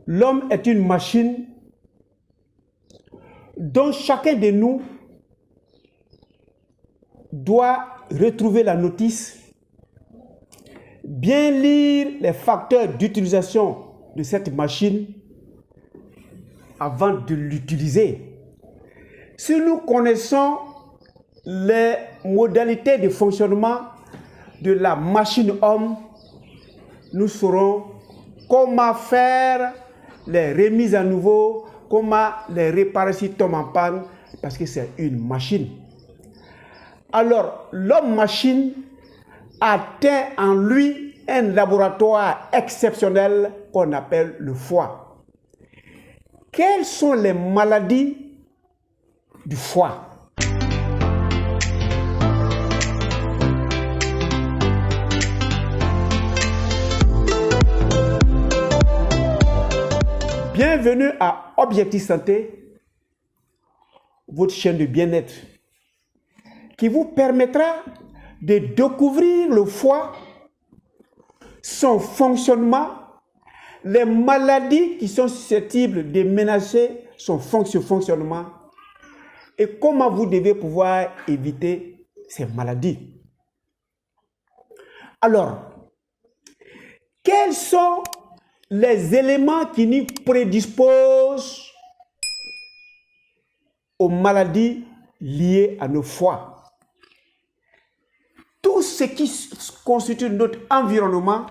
L'homme est une machine dont chacun de nous doit retrouver la notice, bien lire les facteurs d'utilisation de cette machine avant de l'utiliser. Si nous connaissons les modalités de fonctionnement de la machine homme, nous saurons comment faire les remises à nouveau, comment les réparer si tombe en panne, parce que c'est une machine. Alors, l'homme-machine atteint en lui un laboratoire exceptionnel qu'on appelle le foie. Quelles sont les maladies du foie? Bienvenue à Objectif Santé, votre chaîne de bien-être, qui vous permettra de découvrir le foie, son fonctionnement, les maladies qui sont susceptibles de menacer son fonctionnement et comment vous devez pouvoir éviter ces maladies. Alors, quels sont les éléments qui nous prédisposent aux maladies liées à nos foies? Tout ce qui constitue notre environnement,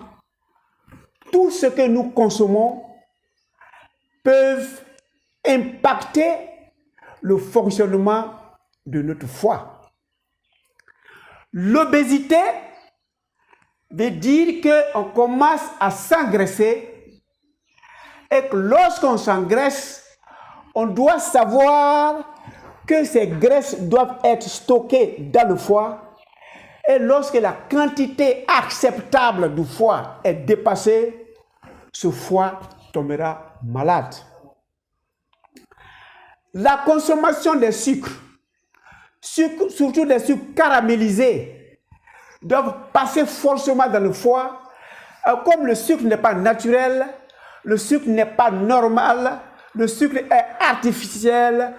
tout ce que nous consommons peuvent impacter le fonctionnement de notre foie. L'obésité veut dire qu'on commence à s'engraisser et que lorsqu'on s'engraisse, on doit savoir que ces graisses doivent être stockées dans le foie. Et lorsque la quantité acceptable du foie est dépassée, ce foie tombera malade. La consommation des sucres, surtout des sucres caramélisés, doivent passer forcément dans le foie. Comme le sucre n'est pas naturel, le sucre n'est pas normal, le sucre est artificiel,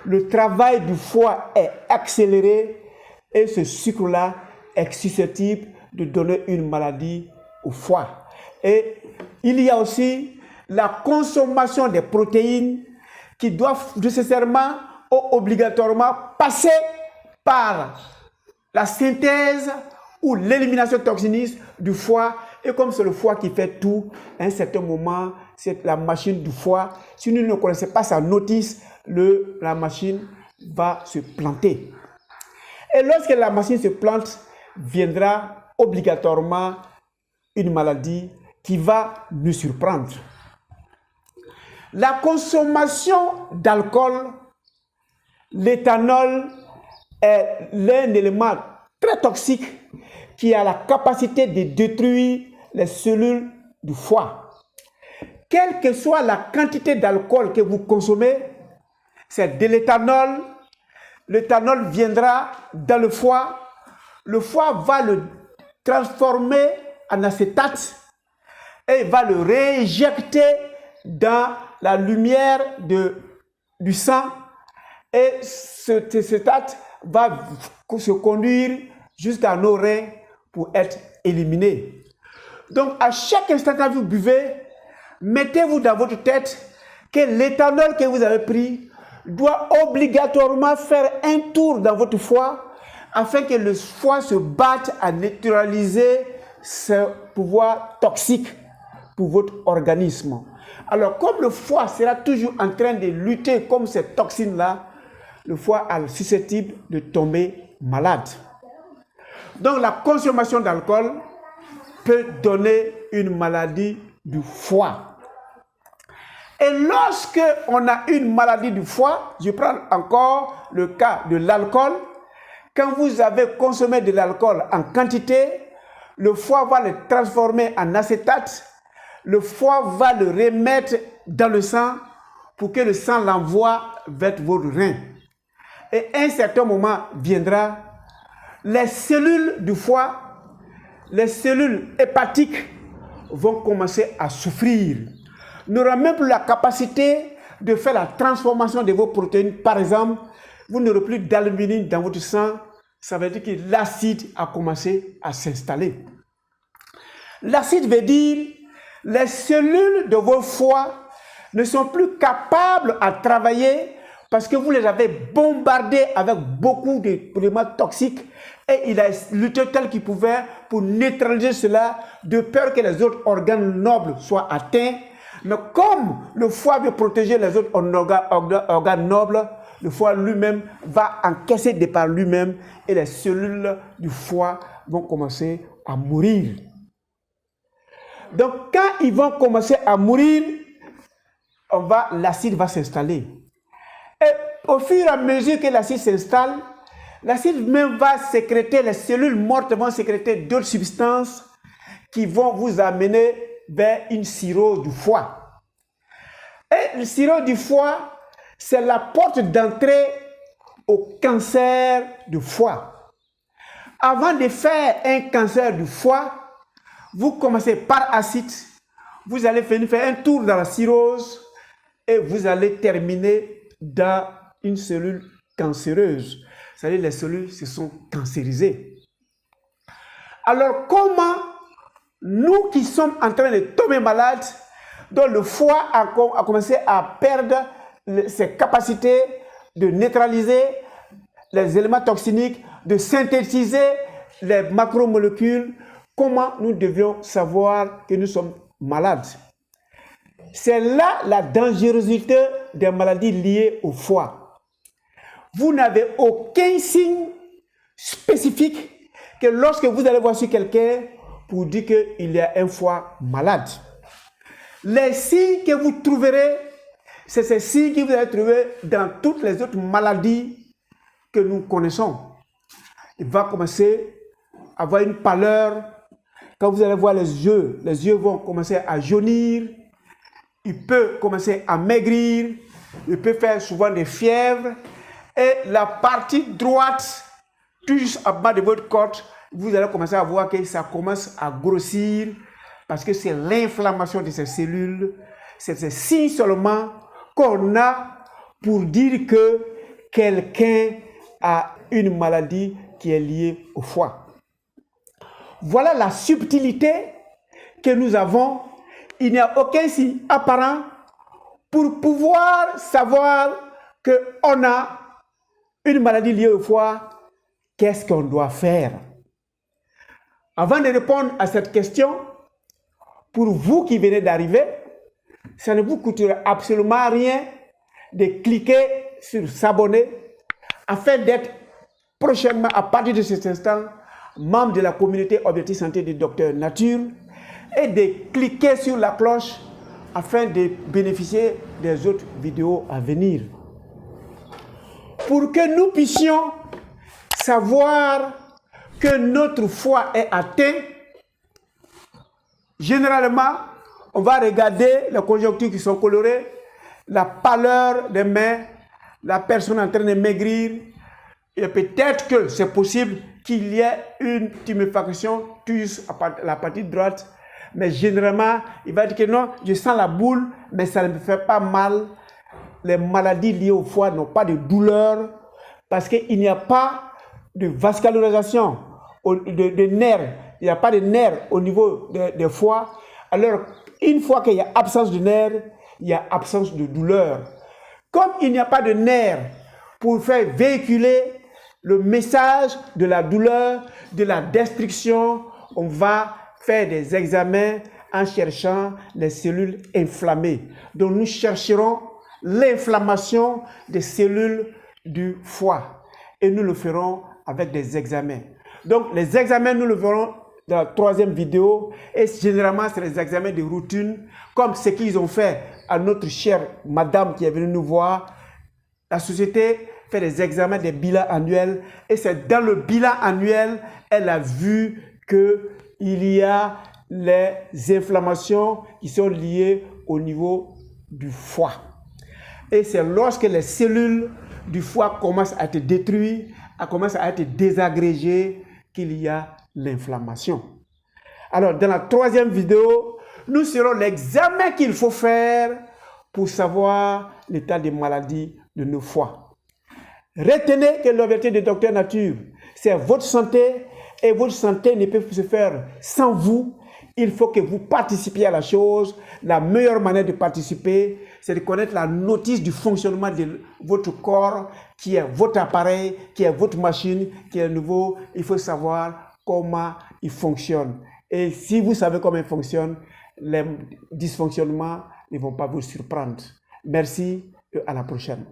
le travail du foie est accéléré et ce sucre-là est susceptible de donner une maladie au foie. Et il y a aussi la consommation des protéines qui doivent nécessairement ou obligatoirement passer par la synthèse ou l'élimination toxinique du foie. Et comme c'est le foie qui fait tout, à un certain moment, c'est la machine du foie. Si nous ne connaissons pas sa notice, la machine va se planter. Et lorsque la machine se plante, viendra obligatoirement une maladie qui va nous surprendre. La consommation d'alcool, l'éthanol est l'un élément très toxique qui a la capacité de détruire les cellules du foie. Quelle que soit la quantité d'alcool que vous consommez, c'est de l'éthanol. L'éthanol viendra dans le foie va le transformer en acétate et va le réinjecter dans la lumière du sang et cet acétate va se conduire jusqu'à nos reins pour être éliminé. Donc à chaque instant que vous buvez, mettez-vous dans votre tête que l'éthanol que vous avez pris doit obligatoirement faire un tour dans votre foie afin que le foie se batte à neutraliser ce pouvoir toxique pour votre organisme. Alors, comme le foie sera toujours en train de lutter contre ces toxines-là, le foie est susceptible de tomber malade. Donc, la consommation d'alcool peut donner une maladie du foie. Et lorsque on a une maladie du foie, je prends encore le cas de l'alcool. Quand vous avez consommé de l'alcool en quantité, le foie va le transformer en acétate. Le foie va le remettre dans le sang pour que le sang l'envoie vers vos reins. Et à un certain moment viendra, les cellules du foie, les cellules hépatiques vont commencer à souffrir. n'aura même plus la capacité de faire la transformation de vos protéines. Par exemple, vous n'aurez plus d'alumine dans votre sang. Ça veut dire que l'acide a commencé à s'installer. L'acide veut dire les cellules de vos foies ne sont plus capables à travailler parce que vous les avez bombardées avec beaucoup d'éléments toxiques et il a lutté tel qu'il pouvait pour neutraliser cela de peur que les autres organes nobles soient atteints. Mais comme le foie veut protéger les autres organes nobles, le foie lui-même va encaisser de par lui-même et les cellules du foie vont commencer à mourir. Donc quand ils vont commencer à mourir, l'acide va s'installer. Et au fur et à mesure que l'acide s'installe, l'acide même va sécréter, les cellules mortes vont sécréter d'autres substances qui vont vous amener vers une cirrhose du foie. Et le cirrhose du foie, c'est la porte d'entrée au cancer du foie. Avant de faire un cancer du foie, vous commencez par acide, vous allez faire un tour dans la cirrhose et vous allez terminer dans une cellule cancéreuse. C'est-à-dire les cellules se sont cancérisées. Alors comment nous qui sommes en train de tomber malades, dont le foie a commencé à perdre ses capacités de neutraliser les éléments toxiques, de synthétiser les macromolécules, comment nous devions savoir que nous sommes malades? C'est là la dangerosité des maladies liées au foie. Vous n'avez aucun signe spécifique que lorsque vous allez voir sur quelqu'un pour dire qu'il y a un foie malade. Les signes que vous trouverez, c'est ces signes que vous allez trouver dans toutes les autres maladies que nous connaissons. Il va commencer à avoir une pâleur. Quand vous allez voir les yeux vont commencer à jaunir. Il peut commencer à maigrir. Il peut faire souvent des fièvres. Et la partie droite, tout juste en bas de votre côte, vous allez commencer à voir que ça commence à grossir parce que c'est l'inflammation de ces cellules. C'est ces signes seulement qu'on a pour dire que quelqu'un a une maladie qui est liée au foie. Voilà la subtilité que nous avons. Il n'y a aucun signe apparent pour pouvoir savoir qu'on a une maladie liée au foie. Qu'est-ce qu'on doit faire? Avant de répondre à cette question, pour vous qui venez d'arriver, ça ne vous coûtera absolument rien de cliquer sur s'abonner afin d'être prochainement, à partir de cet instant, membre de la communauté Objectif Santé du Docteur Nature et de cliquer sur la cloche afin de bénéficier des autres vidéos à venir. Pour que nous puissions savoir que notre foie est atteint, généralement, on va regarder les conjonctures qui sont colorées, la pâleur des mains, la personne en train de maigrir, et peut-être que c'est possible qu'il y ait une tuméfaction juste à la partie droite, mais généralement, il va dire que non, je sens la boule, mais ça ne me fait pas mal. Les maladies liées au foie n'ont pas de douleur parce qu'il n'y a pas de vascularisation de nerfs. Il n'y a pas de nerfs au niveau des foies. Alors, une fois qu'il y a absence de nerfs, il y a absence de douleur. Comme il n'y a pas de nerfs pour faire véhiculer le message de la douleur, de la destruction, on va faire des examens en cherchant les cellules inflammées. Donc, nous chercherons l'inflammation des cellules du foie. Et nous le ferons avec des examens. Donc, les examens, nous le verrons dans la troisième vidéo. Et généralement, c'est les examens de routine, comme ce qu'ils ont fait à notre chère madame qui est venue nous voir. La société fait des examens, des bilans annuels. Et c'est dans le bilan annuel, elle a vu qu'il y a les inflammations qui sont liées au niveau du foie. Et c'est lorsque les cellules du foie commencent à être détruites, commencent à être désagrégées, qu'il y a l'inflammation. Alors, dans la troisième vidéo, nous serons l'examen qu'il faut faire pour savoir l'état des maladies de nos foies. Retenez que l'objectif de Docteur Nature, c'est votre santé, et votre santé ne peut se faire sans vous. Il faut que vous participiez à la chose. La meilleure manière de participer, c'est de connaître la notice du fonctionnement de votre corps, qui est votre appareil, qui est votre machine, qui est nouveau. Il faut savoir comment il fonctionne. Et si vous savez comment il fonctionne, les dysfonctionnements ne vont pas vous surprendre. Merci et à la prochaine.